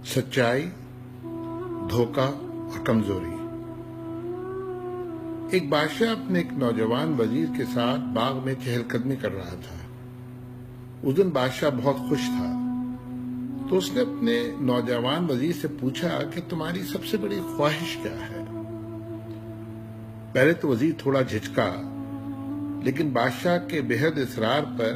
سچائی، دھوکہ اور کمزوری۔ ایک بادشاہ اپنے ایک نوجوان وزیر کے ساتھ باغ میں چہل قدمی کر رہا تھا۔ اس دن بادشاہ بہت خوش تھا، تو اس نے اپنے نوجوان وزیر سے پوچھا کہ تمہاری سب سے بڑی خواہش کیا ہے؟ پہلے تو وزیر تھوڑا جھجکا، لیکن بادشاہ کے بےحد اصرار پر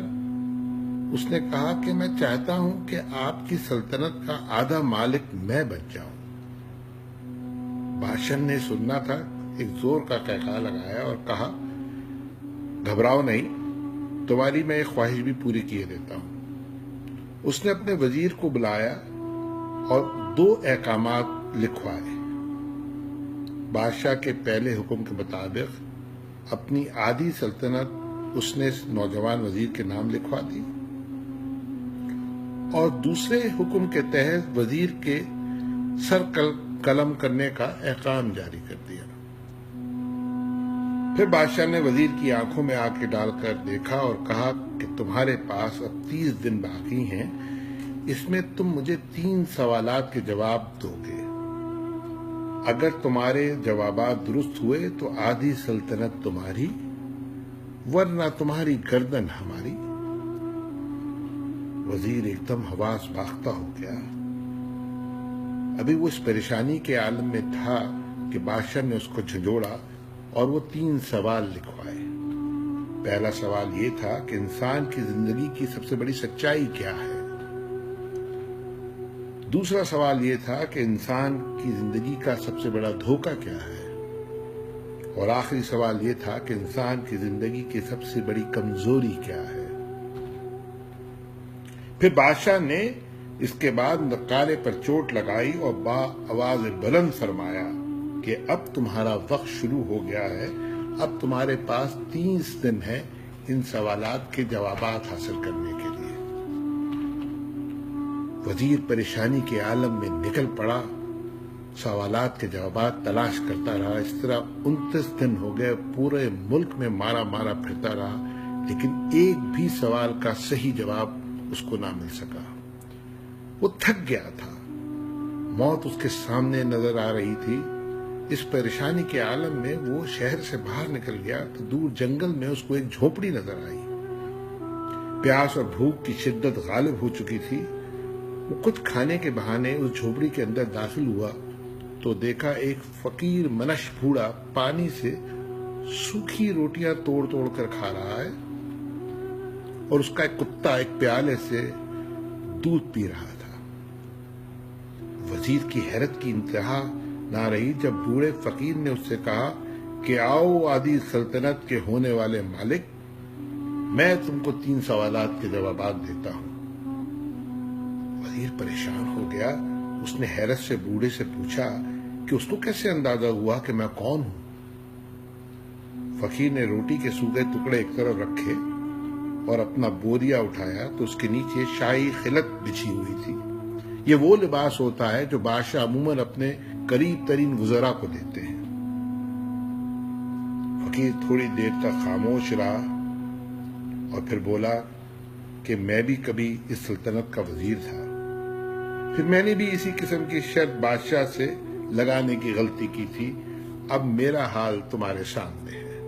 اس نے کہا کہ میں چاہتا ہوں کہ آپ کی سلطنت کا آدھا مالک میں بن جاؤں۔ بادشاہ نے سننا تھا، ایک زور کا قہقہا لگایا اور کہا، گھبراؤ نہیں، تمہاری میں ایک خواہش بھی پوری کیے دیتا ہوں۔ اس نے اپنے وزیر کو بلایا اور 2 احکامات لکھوائے۔ بادشاہ کے پہلے حکم کے مطابق اپنی آدھی سلطنت اس نے نوجوان وزیر کے نام لکھوا دی، اور دوسرے حکم کے تحت وزیر کے سر قلم کرنے کا احکام جاری کر دیا۔ پھر بادشاہ نے وزیر کی آنکھوں میں آنکھیں ڈال کر دیکھا اور کہا کہ تمہارے پاس اب 30 دن باقی ہیں، اس میں تم مجھے 3 سوالات کے جواب دو گے۔ اگر تمہارے جوابات درست ہوئے تو آدھی سلطنت تمہاری، ورنہ تمہاری گردن ہماری۔ وزیر ایک دم حواس باختہ ہو گیا۔ ابھی وہ اس پریشانی کے عالم میں تھا کہ بادشاہ نے اس کو جھنجھوڑا اور وہ 3 سوال لکھوائے۔ پہلا سوال یہ تھا کہ انسان کی زندگی کی سب سے بڑی سچائی کیا ہے؟ دوسرا سوال یہ تھا کہ انسان کی زندگی کا سب سے بڑا دھوکہ کیا ہے؟ اور آخری سوال یہ تھا کہ انسان کی زندگی کی سب سے بڑی کمزوری کیا ہے؟ پھر بادشاہ نے اس کے بعد نقارے پر چوٹ لگائی اور آواز بلند فرمایا کہ اب تمہارا وقت شروع ہو گیا ہے، اب تمہارے پاس 30 دن ہے ان سوالات کے جوابات حاصل کرنے کے لیے۔ وزیر پریشانی کے عالم میں نکل پڑا، سوالات کے جوابات تلاش کرتا رہا۔ اس طرح 29 دن ہو گئے، پورے ملک میں مارا پھرتا رہا، لیکن ایک بھی سوال کا صحیح جواب اس کو نہ مل سکا۔ وہ تھک گیا تھا، موت اس کے سامنے نظر آ رہی تھی۔ اس پریشانی کے عالم میں وہ شہر سے باہر نکل گیا تو دور جنگل میں اس کو ایک جھونپڑی نظر آئی۔ پیاس اور بھوک کی شدت غالب ہو چکی تھی۔ وہ کچھ کھانے کے بہانے اس جھونپڑی کے اندر داخل ہوا تو دیکھا ایک فقیر منش بوڑھا پانی سے سوکھی روٹیاں توڑ کر کھا رہا ہے، اور اس کا ایک کتا ایک پیالے سے دودھ پی رہا تھا۔ وزیر کی حیرت کی انتہا نہ رہی جب بوڑھے فقیر نے اس سے کہا کہ آؤ آدھی سلطنت کے ہونے والے مالک، میں تم کو 3 سوالات کے جوابات دیتا ہوں۔ وزیر پریشان ہو گیا۔ اس نے حیرت سے بوڑھے سے پوچھا کہ اس کو کیسے اندازہ ہوا کہ میں کون ہوں؟ فقیر نے روٹی کے سوکھے ٹکڑے ایک طرف رکھے اور اپنا بوریا اٹھایا تو اس کے نیچے شاہی خلعت بچھی ہوئی تھی۔ یہ وہ لباس ہوتا ہے جو بادشاہ عموماً اپنے قریب ترین وزراء کو دیتے ہیں۔ فقیر تھوڑی دیر تک خاموش رہا اور پھر بولا کہ میں بھی کبھی اس سلطنت کا وزیر تھا، پھر میں نے بھی اسی قسم کی شرط بادشاہ سے لگانے کی غلطی کی تھی، اب میرا حال تمہارے سامنے ہے۔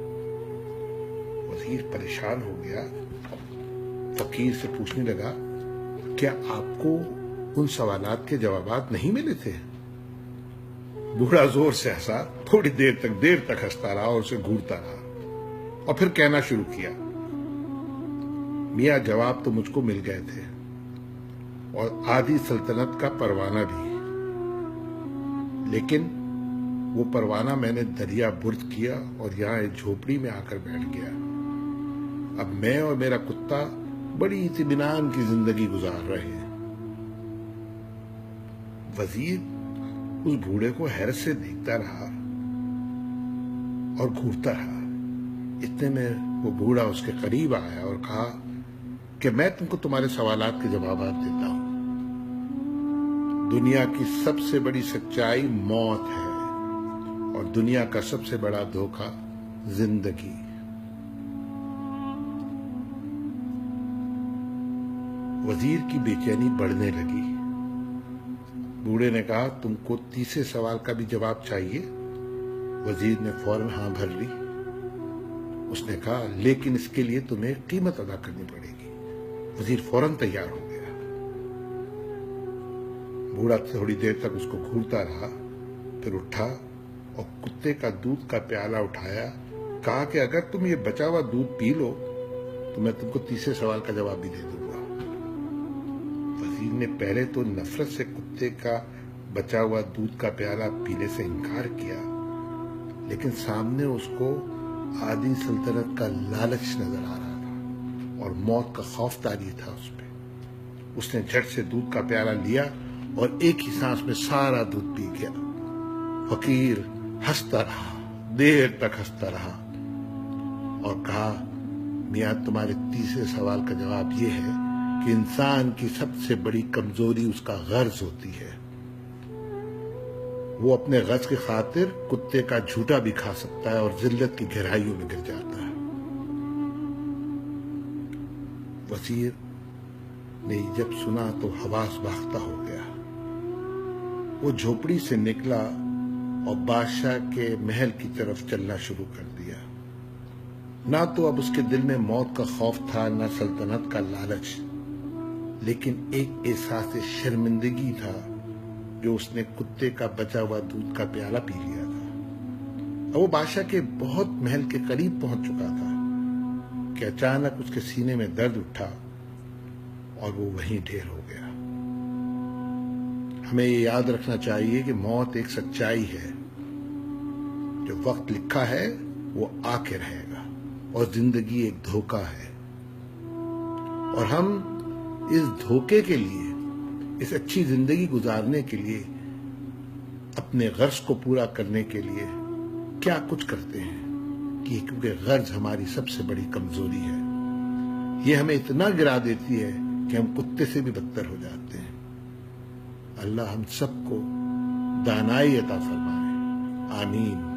وزیر پریشان ہو گیا، فقیر سے پوچھنے لگا، کیا آپ کو ان سوالات کے جوابات نہیں ملے تھے؟ بوڑھا زور سے ہنسا، تھوڑی دیر تک ہنستا رہا اور اسے گھورتا رہا، اور پھر کہنا شروع کیا، میاں جواب تو مجھ کو مل گئے تھے، اور آدھی سلطنت کا پروانہ بھی، لیکن وہ پروانہ میں نے دریا برد کیا اور یہاں ایک جھوپڑی میں آ کر بیٹھ گیا۔ اب میں اور میرا کتا بڑی اطمینان کی زندگی گزار رہے ہیں۔ وزیر اس بوڑھے کو حیرت سے دیکھتا رہا اور گھورتا رہا۔ اتنے میں وہ بوڑھا اس کے قریب آیا اور کہا کہ میں تم کو تمہارے سوالات کے جوابات دیتا ہوں۔ دنیا کی سب سے بڑی سچائی موت ہے، اور دنیا کا سب سے بڑا دھوکہ زندگی۔ وزیر کی بے چینی بڑھنے لگی۔ بوڑھے نے کہا تم کو تیسرے سوال کا بھی جواب چاہیے؟ وزیر نے فوراً ہاں بھر لی۔ اس نے کہا لیکن اس کے لیے تمہیں قیمت ادا کرنی پڑے گی۔ وزیر فوراً تیار ہو گیا۔ بوڑھا تھوڑی دیر تک اس کو گھورتا رہا، پھر اٹھا اور کتے کا دودھ کا پیالہ اٹھایا، کہا کہ اگر تم یہ بچا ہوا دودھ پی لو تو میں تم کو تیسرے سوال کا جواب بھی دے دوں گا۔ وزیر نے پہلے تو نفرت سے کتے کا بچا ہوا دودھ کا پیالہ پینے سے انکار کیا، لیکن سامنے اس کو آدھی سلطنت کا لالچ نظر آ رہا تھا اور موت کا خوف طاری تھا اس پہ۔ اس نے جھٹ سے دودھ کا پیالہ لیا اور ایک ہی سانس میں سارا دودھ پی گیا۔ فقیر ہنستا رہا، دیر تک ہنستا رہا اور کہا میاں تمہارے تیسرے سوال کا جواب یہ ہے کہ انسان کی سب سے بڑی کمزوری اس کا غرض ہوتی ہے۔ وہ اپنے غرض کی خاطر کتے کا جھوٹا بھی کھا سکتا ہے اور ذلت کی گہرائیوں میں گر جاتا ہے۔ وزیر نے جب سنا تو حواس باختہ ہو گیا۔ وہ جھوپڑی سے نکلا اور بادشاہ کے محل کی طرف چلنا شروع کر دیا۔ نہ تو اب اس کے دل میں موت کا خوف تھا، نہ سلطنت کا لالچ، لیکن ایک احساس شرمندگی تھا جو اس نے کتے کا بچا ہوا دودھ کا پیالہ پی لیا تھا۔ اب وہ بادشاہ کے بہت محل کے قریب پہنچ چکا تھا کہ اچانک اس کے سینے میں درد اٹھا اور وہ وہیں ڈھیر ہو گیا۔ ہمیں یہ یاد رکھنا چاہیے کہ موت ایک سچائی ہے۔ جو وقت لکھا ہے وہ آ کے رہے گا، اور زندگی ایک دھوکہ ہے، اور ہم اس دھوکے کے لیے، اس اچھی زندگی گزارنے کے لیے، اپنے غرض کو پورا کرنے کے لیے کیا کچھ کرتے ہیں، کیونکہ غرض ہماری سب سے بڑی کمزوری ہے۔ یہ ہمیں اتنا گرا دیتی ہے کہ ہم کتے سے بھی بدتر ہو جاتے ہیں۔ اللہ ہم سب کو دانائی عطا فرمائے، آمین۔